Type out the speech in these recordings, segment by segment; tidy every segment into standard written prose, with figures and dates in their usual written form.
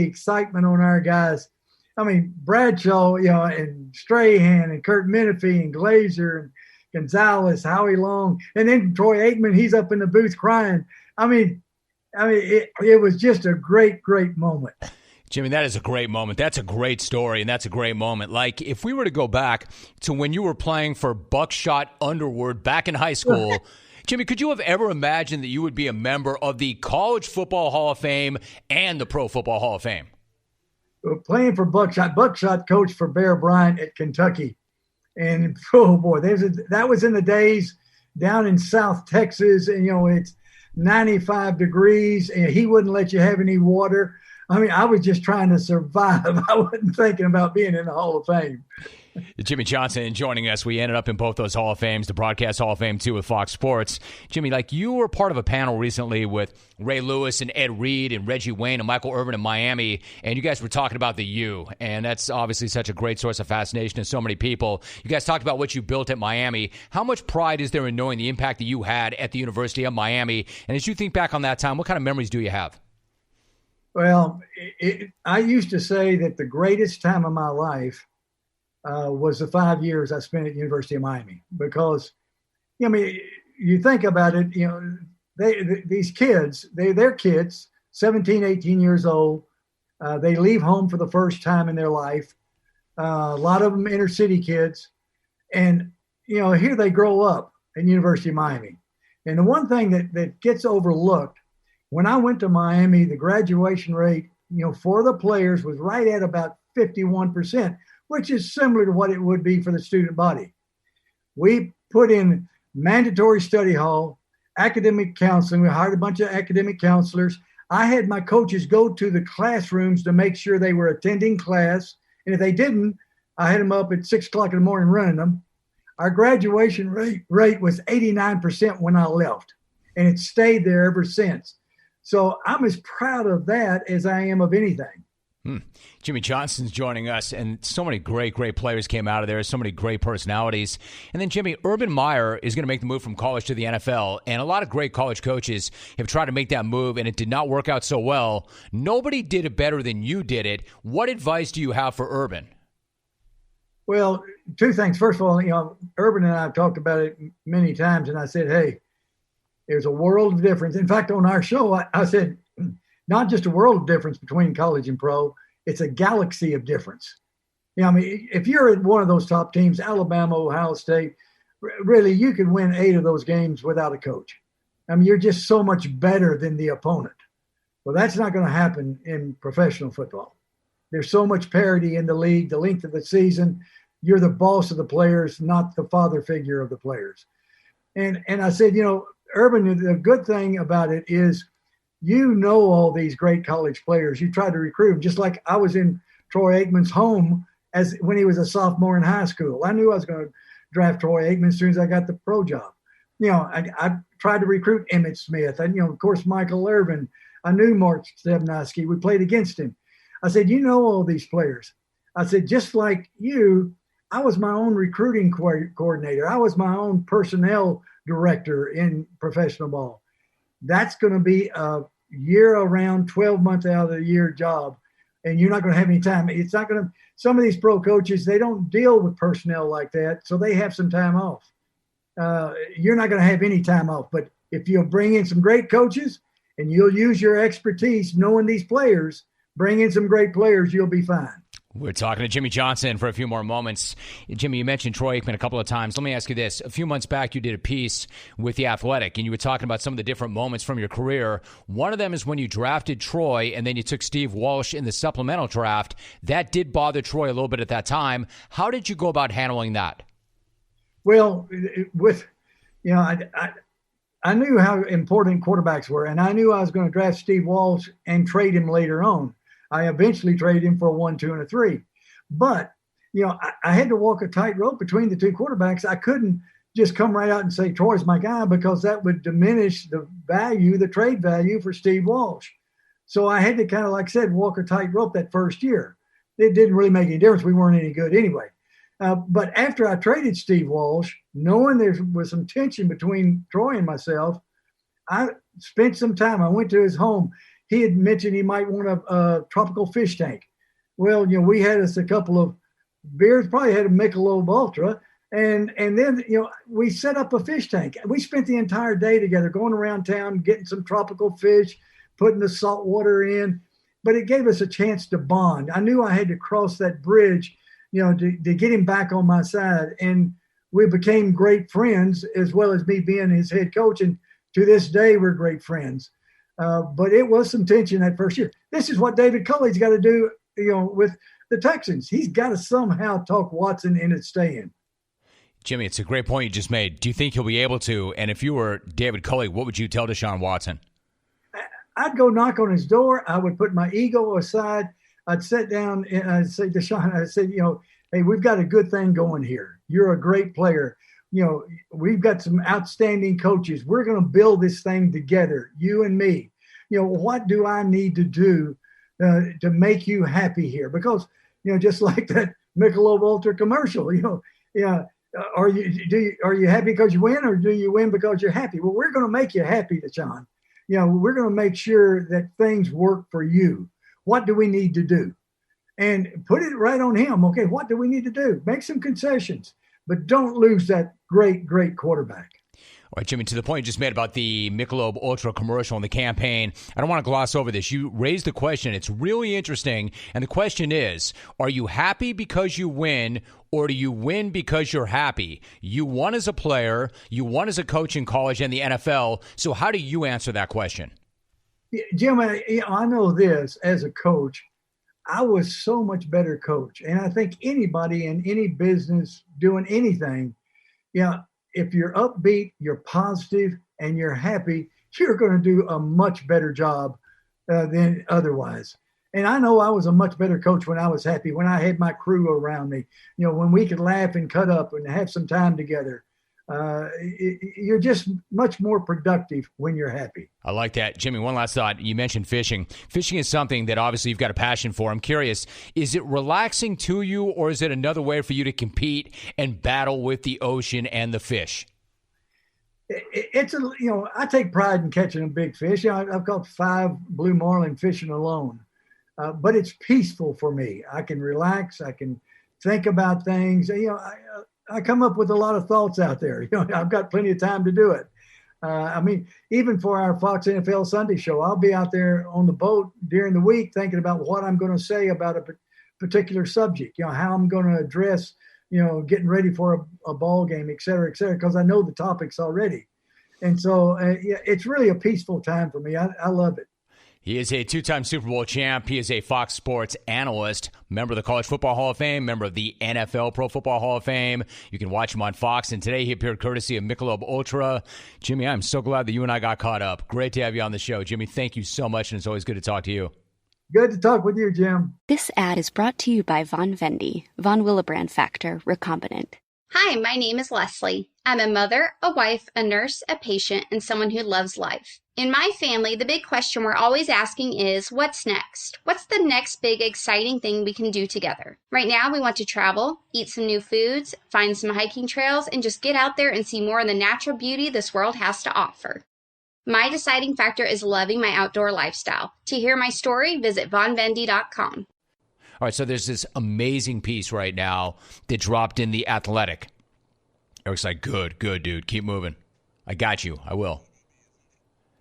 excitement on our guys. I mean, Bradshaw, and Strahan and Kurt Menifee and Glazer and Gonzalez, Howie Long, and then Troy Aikman, he's up in the booth crying. It was just a great, great moment. Jimmy, that is a great moment. That's a great story, and that's a great moment. Like, if we were to go back to when you were playing for Buckshot Underwood back in high school, Jimmy, could you have ever imagined that you would be a member of the College Football Hall of Fame and the Pro Football Hall of Fame? Playing for Buckshot coached for Bear Bryant at Kentucky. And, oh, boy, that was in the days down in South Texas, and, it's 95 degrees, and he wouldn't let you have any water. I mean, I was just trying to survive. I wasn't thinking about being in the Hall of Fame. Jimmy Johnson joining us. We ended up in both those Hall of Fames, the Broadcast Hall of Fame, too, with Fox Sports. Jimmy, you were part of a panel recently with Ray Lewis and Ed Reed and Reggie Wayne and Michael Irvin in Miami, and you guys were talking about the U, and that's obviously such a great source of fascination to so many people. You guys talked about what you built at Miami. How much pride is there in knowing the impact that you had at the University of Miami? And as you think back on that time, what kind of memories do you have? Well, I used to say that the greatest time of my life was the 5 years I spent at the University of Miami, because, you think about it, these kids, they're kids, 17, 18 years old. They leave home for the first time in their life. A lot of them inner city kids. And, here they grow up at the University of Miami. And the one thing that gets overlooked, when I went to Miami, the graduation rate, for the players was right at about 51%, which is similar to what it would be for the student body. We put in mandatory study hall, academic counseling. We hired a bunch of academic counselors. I had my coaches go to the classrooms to make sure they were attending class. And if they didn't, I had them up at 6 o'clock in the morning running them. Our graduation rate was 89% when I left, and it stayed there ever since. So I'm as proud of that as I am of anything. Jimmy Johnson's joining us, and so many great players came out of there, so many great personalities. And then, Jimmy, Urban Meyer is going to make the move from college to the NFL, and a lot of great college coaches have tried to make that move, and it did not work out so well. Nobody did it better than you did it. What advice do you have for Urban? Well, two things. First of all, Urban and I have talked about it many times, and I said, hey, there's a world of difference. In fact, on our show, I said, not just a world of difference between college and pro, it's a galaxy of difference. If you're at one of those top teams, Alabama, Ohio State, really, you could win 8 of those games without a coach. You're just so much better than the opponent. Well, that's not going to happen in professional football. There's so much parity in the league, the length of the season. You're the boss of the players, not the father figure of the players. And I said, Urban, the good thing about it is, all these great college players. You try to recruit them, just like I was in Troy Aikman's home when he was a sophomore in high school. I knew I was going to draft Troy Aikman as soon as I got the pro job. I tried to recruit Emmitt Smith. And, of course, Michael Irvin. I knew Mark Stebnoski. We played against him. I said, all these players. I said, just like you, I was my own recruiting coordinator. I was my own personnel director in professional ball. That's going to be a year-round, 12-month out of the year job, and you're not going to have any time. It's not going to – some of these pro coaches, they don't deal with personnel like that, so they have some time off. You're not going to have any time off, but if you'll bring in some great coaches and you'll use your expertise knowing these players, bring in some great players, you'll be fine. We're talking to Jimmy Johnson for a few more moments. Jimmy, you mentioned Troy Aikman a couple of times. Let me ask you this. A few months back, you did a piece with The Athletic, and you were talking about some of the different moments from your career. One of them is when you drafted Troy, and then you took Steve Walsh in the supplemental draft. That did bother Troy a little bit at that time. How did you go about handling that? Well, I knew how important quarterbacks were, and I knew I was going to draft Steve Walsh and trade him later on. I eventually traded him for a 1, 2, and a 3. But, I had to walk a tightrope between the two quarterbacks. I couldn't just come right out and say Troy's my guy, because that would diminish the trade value for Steve Walsh. So I had to kind of, like I said, walk a tightrope that first year. It didn't really make any difference. We weren't any good anyway. But after I traded Steve Walsh, knowing there was some tension between Troy and myself, I spent some time. I went to his home. he had mentioned he might want a tropical fish tank. Well, we had us a couple of beers, probably had a Michelob Ultra, and then we set up a fish tank. We spent the entire day together going around town, getting some tropical fish, putting the salt water in. But it gave us a chance to bond. I knew I had to cross that bridge, to get him back on my side. And we became great friends, as well as me being his head coach. And to this day, we're great friends. But it was some tension that first year. This is what David Culley's got to do, with the Texans. He's got to somehow talk Watson into staying. Jimmy, it's a great point you just made. Do you think he'll be able to? And if you were David Culley, what would you tell Deshaun Watson? I'd go knock on his door. I would put my ego aside. I'd sit down and I'd say, Deshaun, I said, hey, we've got a good thing going here. You're a great player. We've got some outstanding coaches. We're going to build this thing together, you and me. What do I need to do to make you happy here? Because, just like that Michelob Ultra commercial, are you happy because you win, or do you win because you're happy? Well, we're going to make you happy, Deshaun. We're going to make sure that things work for you. What do we need to do? And put it right on him. Okay, what do we need to do? Make some concessions, but don't lose that great, great quarterback. All right, Jimmy, to the point you just made about the Michelob Ultra commercial and the campaign, I don't want to gloss over this. You raised the question. It's really interesting. And the question is, are you happy because you win, or do you win because you're happy? You won as a player. You won as a coach in college and the NFL. So how do you answer that question? Jim, I know this as a coach. I was so much better coach. And I think anybody in any business doing anything, if you're upbeat, you're positive, and you're happy, you're going to do a much better job than otherwise. And I know I was a much better coach when I was happy, when I had my crew around me, when we could laugh and cut up and have some time together. You're just much more productive when you're happy. I like that. Jimmy, one last thought. You mentioned fishing. Fishing is something that obviously you've got a passion for. I'm curious, is it relaxing to you, or is it another way for you to compete and battle with the ocean and the fish? It's I take pride in catching a big fish. I've caught 5 blue marlin fishing alone. But it's peaceful for me. I can relax. I can think about things. I come up with a lot of thoughts out there. I've got plenty of time to do it. Even for our Fox NFL Sunday show, I'll be out there on the boat during the week thinking about what I'm going to say about a particular subject, how I'm going to address, getting ready for a ball game, et cetera, because I know the topics already. And so it's really a peaceful time for me. I love it. He is a 2-time Super Bowl champ. He is a Fox Sports analyst, member of the College Football Hall of Fame, member of the NFL Pro Football Hall of Fame. You can watch him on Fox, and today he appeared courtesy of Michelob Ultra. Jimmy, I'm so glad that you and I got caught up. Great to have you on the show. Jimmy, thank you so much, and it's always good to talk to you. Good to talk with you, Jim. This ad is brought to you by Von Vendy, Von Willebrand Factor, Recombinant. Hi, my name is Leslie. I'm a mother, a wife, a nurse, a patient, and someone who loves life. In my family, the big question we're always asking is, what's next? What's the next big, exciting thing we can do together? Right now, we want to travel, eat some new foods, find some hiking trails, and just get out there and see more of the natural beauty this world has to offer. My deciding factor is loving my outdoor lifestyle. To hear my story, visit vonvendy.com. All right, so there's this amazing piece right now that dropped in The Athletic. Eric's like, good, dude. Keep moving. I got you. I will.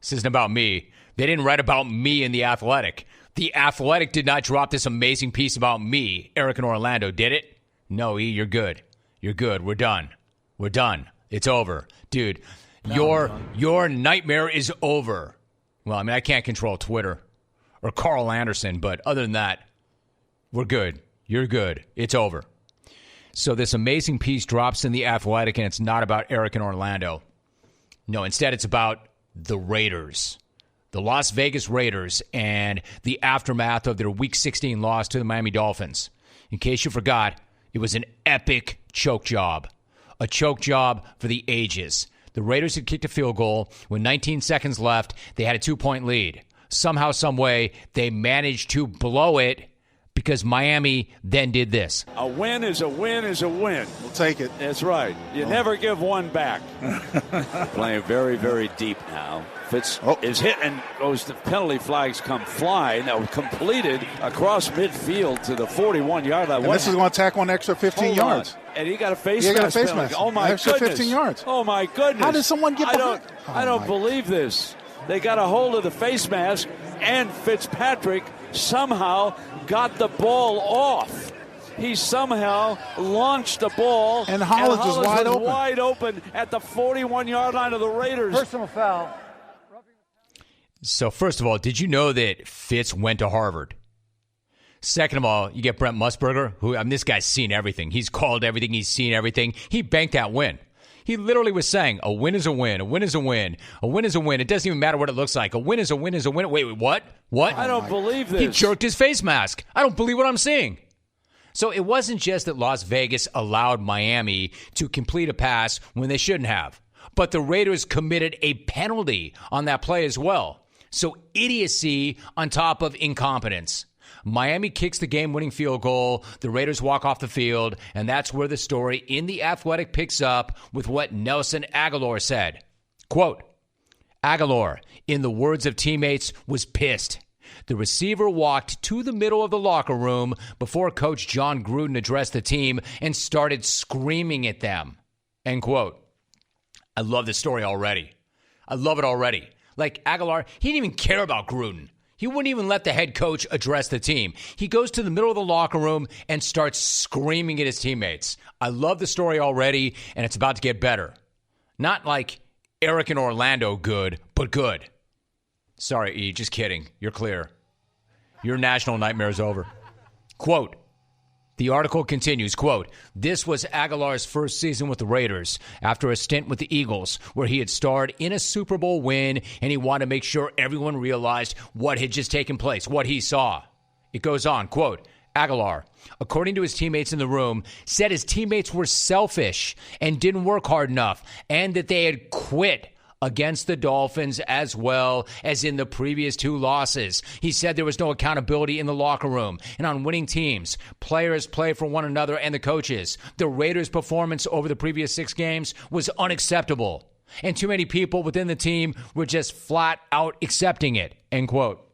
This isn't about me. They didn't write about me in The Athletic. The Athletic did not drop this amazing piece about me, Eric in Orlando, did it? No, E, you're good. You're good. We're done. We're done. It's over. Dude, your nightmare is over. Well, I can't control Twitter or Carl Anderson, but other than that, we're good. You're good. It's over. So this amazing piece drops in The Athletic, and it's not about Eric in Orlando. No, instead it's about the Raiders, the Las Vegas Raiders, and the aftermath of their Week 16 loss to the Miami Dolphins. In case you forgot, it was an epic choke job, a choke job for the ages. The Raiders had kicked a field goal with 19 seconds left. They had a 2-point lead. Somehow, some way, they managed to blow it because Miami then did this. A win is a win is a win. We'll take it. That's right. You never give one back. Playing very, very deep now. Fitz is hit and goes to penalty flags come flying. Now completed across midfield to the 41-yard line. And this is going to tack one extra 15 yards. And he got a face mask. Got a face mask. Oh, my extra goodness. 15 yards. Oh, my goodness. How did someone get behind? I don't believe this. They got a hold of the face mask, and Fitzpatrick somehow got the ball off. He somehow launched the ball. And Hollins was wide open at the 41-yard line of the Raiders. Personal foul. So first of all, did you know that Fitz went to Harvard? Second of all, you get Brent Musburger, who, this guy's seen everything. He's called everything. He's seen everything. He banked that win. He literally was saying, a win is a win. A win is a win. A win is a win. It doesn't even matter what it looks like. A win is a win is a win. Wait, what? What? I don't believe this. He jerked his face mask. I don't believe what I'm seeing. So it wasn't just that Las Vegas allowed Miami to complete a pass when they shouldn't have, but the Raiders committed a penalty on that play as well. So idiocy on top of incompetence. Miami kicks the game-winning field goal. The Raiders walk off the field, and that's where the story in The Athletic picks up with what Nelson Aguilar said. Quote, Aguilar, in the words of teammates, was pissed. The receiver walked to the middle of the locker room before Coach John Gruden addressed the team and started screaming at them. End quote. I love this story already. I love it already. Like Aguilar, he didn't even care about Gruden. He wouldn't even let the head coach address the team. He goes to the middle of the locker room and starts screaming at his teammates. I love the story already, and it's about to get better. Not like Eric and Orlando good, but good. Sorry, E, just kidding. You're clear. Your national nightmare is over. Quote, the article continues, quote, this was Aguilar's first season with the Raiders after a stint with the Eagles where he had starred in a Super Bowl win, and he wanted to make sure everyone realized what had just taken place, what he saw. It goes on, quote, Aguilar, according to his teammates in the room, said his teammates were selfish and didn't work hard enough and that they had quit against the Dolphins as well as in the previous two losses. He said there was no accountability in the locker room. And on winning teams, players play for one another and the coaches. The Raiders' performance over the previous 6 games was unacceptable. And too many people within the team were just flat out accepting it. End quote.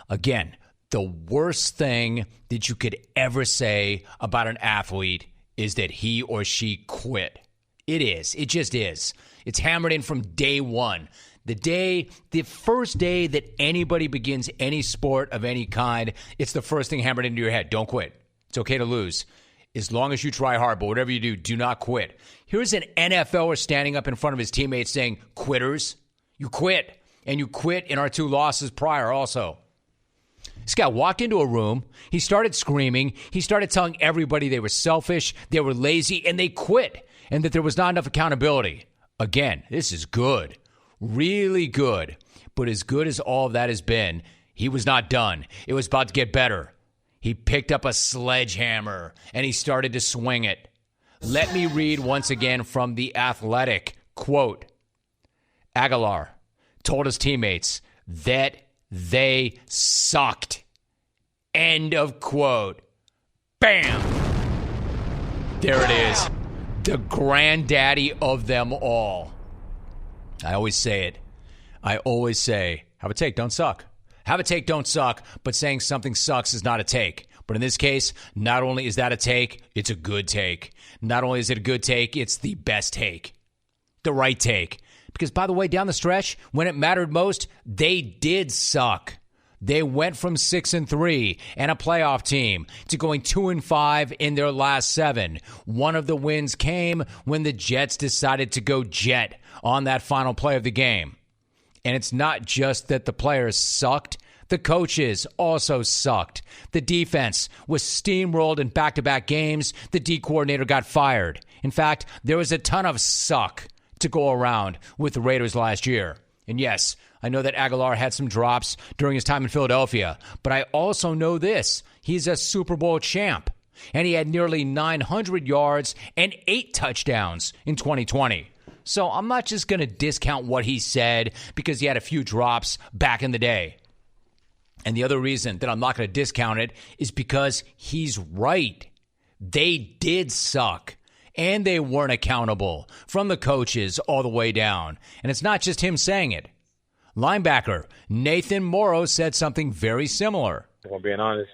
Again, the worst thing that you could ever say about an athlete is that he or she quit. It is. It just is. It's hammered in from day one. The first day that anybody begins any sport of any kind, it's the first thing hammered into your head. Don't quit. It's okay to lose. As long as you try hard, but whatever you do not quit. Here's an NFLer standing up in front of his teammates saying, quitters, you quit. And you quit in our 2 losses prior also. This guy walked into a room. He started screaming. He started telling everybody they were selfish, they were lazy, and they quit. And that there was not enough accountability. Again, this is good. Really good. But as good as all of that has been, he was not done. It was about to get better. He picked up a sledgehammer and he started to swing it. Let me read once again from The Athletic. Quote, Aguilar told his teammates that they sucked. End of quote. Bam! There it is. The granddaddy of them all. I always say it. I always say, have a take, don't suck. Have a take, don't suck, but saying something sucks is not a take. But in this case, not only is that a take, it's a good take. Not only is it a good take, it's the best take. The right take. Because, by the way, down the stretch, when it mattered most, they did suck. They went from 6-3 and a playoff team to going 2-5 in their last 7. One of the wins came when the Jets decided to go jet on that final play of the game. And it's not just that the players sucked. The coaches also sucked. The defense was steamrolled in back-to-back games. The D coordinator got fired. In fact, there was a ton of suck to go around with the Raiders last year. And yes, I know that Aguilar had some drops during his time in Philadelphia, but I also know this. He's a Super Bowl champ, and he had nearly 900 yards and 8 touchdowns in 2020. So I'm not just going to discount what he said because he had a few drops back in the day. And the other reason that I'm not going to discount it is because he's right. They did suck, and they weren't accountable from the coaches all the way down. And it's not just him saying it. Linebacker Nathan Morrow said something very similar. If I'm being honest,